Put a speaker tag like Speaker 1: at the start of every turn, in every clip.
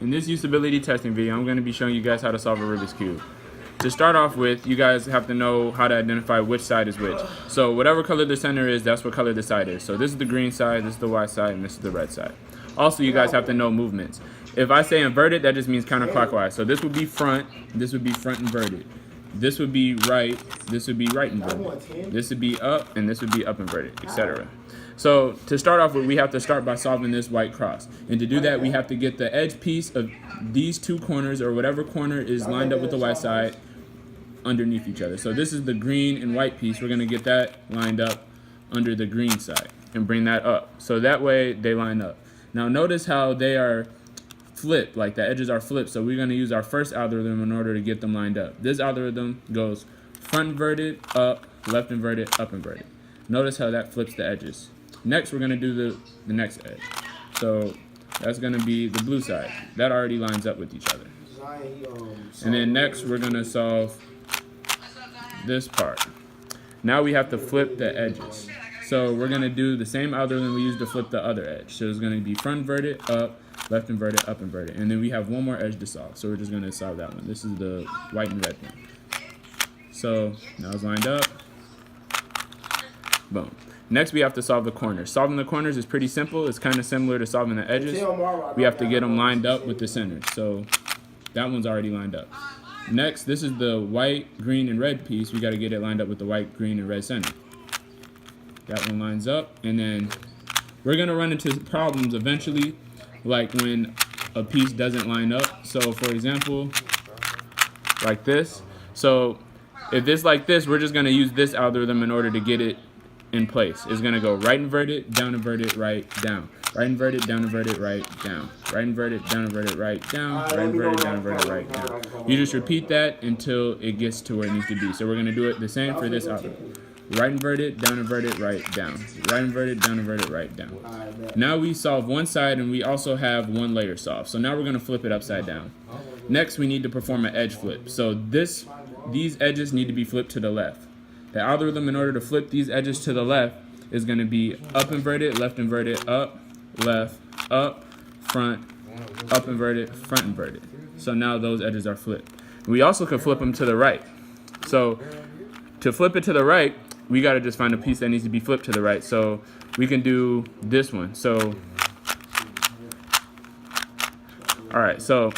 Speaker 1: In this usability testing video, I'm going to be showing you guys how to solve a Rubik's Cube. To start off with, you guys have to know how to identify which side is which. So whatever color the center is, that's what color the side is. So this is the green side, this is the white side, and this is the red side. Also, you guys have to know movements. If I say inverted, that just means counterclockwise. So this would be front, this would be front inverted. This would be right, this would be right inverted. This would be up, and this would be up inverted, etc. So to start off with, we have to start by solving this white cross. And to do that, we have to get the edge piece of these two corners, or whatever corner is lined up with the white side, underneath each other. So this is the green and white piece. We're going to get that lined up under the green side and bring that up. So that way they line up. Now notice how they are flipped, like the edges are flipped. So we're going to use our first algorithm in order to get them lined up. This algorithm goes front inverted, up, left inverted, up inverted. Notice how that flips the edges. Next, we're going to do the next edge. So that's going to be the blue side. That already lines up with each other. And then next, we're going to solve this part. Now we have to flip the edges. So we're going to do the same algorithm we used to flip the other edge. So it's going to be front inverted, up, left inverted, up inverted. And then we have one more edge to solve. So we're just going to solve that one. This is the white and red one. So now it's lined up. Boom. Next, we have to solve the corners. Solving the corners is pretty simple. It's kind of similar to solving the edges. We have to get them lined up with the center. So that one's already lined up. Next, this is the white, green, and red piece. We got to get it lined up with the white, green, and red center. That one lines up. And then we're going to run into problems eventually, like when a piece doesn't line up. So for example, like this. So if it's like this, we're just going to use this algorithm in order to get it in place. It's going to go right inverted, down inverted, right, down. Right inverted, down inverted, right, down. Right inverted, down inverted, right, down. Right inverted, down inverted, right, down. You just repeat that until it gets to where it needs to be. So we're going to do it the same for this algorithm. Right inverted, down inverted, right, down. Right inverted, down inverted, right, down. Now we solve one side, and we also have one layer solved. So now we're going to flip it upside down. Next, we need to perform an edge flip. So these edges need to be flipped to the left. The algorithm in order to flip these edges to the left is going to be up inverted, left inverted, up, left, up, front, up inverted, front inverted. So now those edges are flipped. We also can flip them to the right. So to flip it to the right, we got to just find a piece that needs to be flipped to the right. So we can do this one. So, all right, so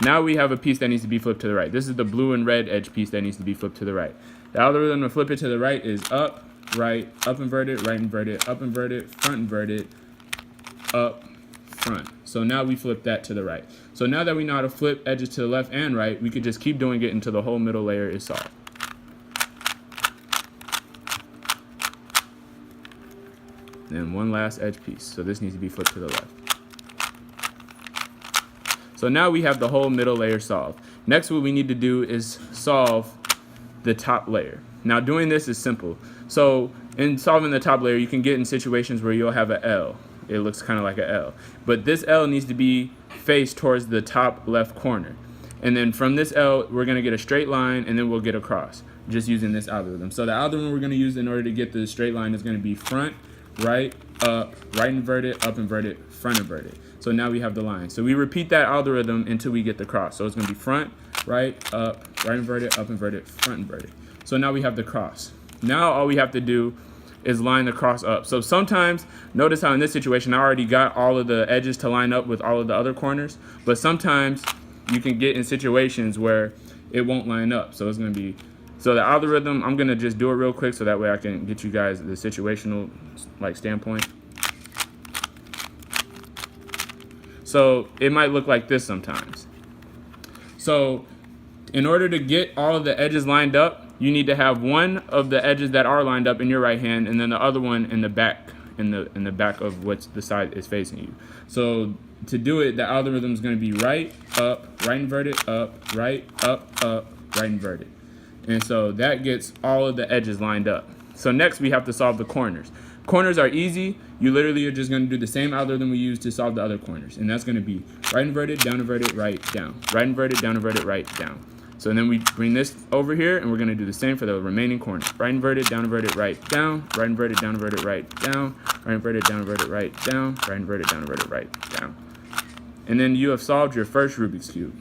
Speaker 1: now we have a piece that needs to be flipped to the right. This is the blue and red edge piece that needs to be flipped to the right. The algorithm to flip it to the right is up, right, up inverted, right inverted, up inverted, front inverted, up, front. So now we flip that to the right. So now that we know how to flip edges to the left and right, we could just keep doing it until the whole middle layer is solved. And one last edge piece. So this needs to be flipped to the left. So now we have the whole middle layer solved. Next, what we need to do is solve the top layer. Now doing this is simple. So in solving the top layer, you can get in situations where you'll have an L. It looks kind of like an L. But this L needs to be faced towards the top left corner. And then from this L, we're going to get a straight line, and then we'll get a cross, just using this algorithm. So the algorithm we're going to use in order to get the straight line is going to be front, right, up, right inverted, up inverted, front inverted. So now we have the line. So we repeat that algorithm until we get the cross. So it's going to be front, right, up, right inverted, up inverted, front inverted. So now we have the cross. Now all we have to do is line the cross up. So sometimes, notice how in this situation I already got all of the edges to line up with all of the other corners, but sometimes you can get in situations where it won't line up. So it's going to be, so the algorithm, I'm going to just do it real quick so that way I can get you guys the situational standpoint. So it might look like this sometimes. So in order to get all of the edges lined up, you need to have one of the edges that are lined up in your right hand, and then the other one in the back, in the back of what the side is facing you. So to do it, the algorithm is going to be right, up, right inverted, up, right inverted. And so that gets all of the edges lined up. So next we have to solve the corners. Corners are easy. You literally are just going to do the same algorithm we used to solve the other corners. And that's going to be right inverted, down inverted, right, down. Right inverted, down inverted, right, down. So then we bring this over here, and we're going to do the same for the remaining corners. Right inverted, down inverted, right, down. Right inverted, down inverted, right, down. Right inverted, down inverted, right, down. Right inverted, down inverted, right, down. And then you have solved your first Rubik's Cube.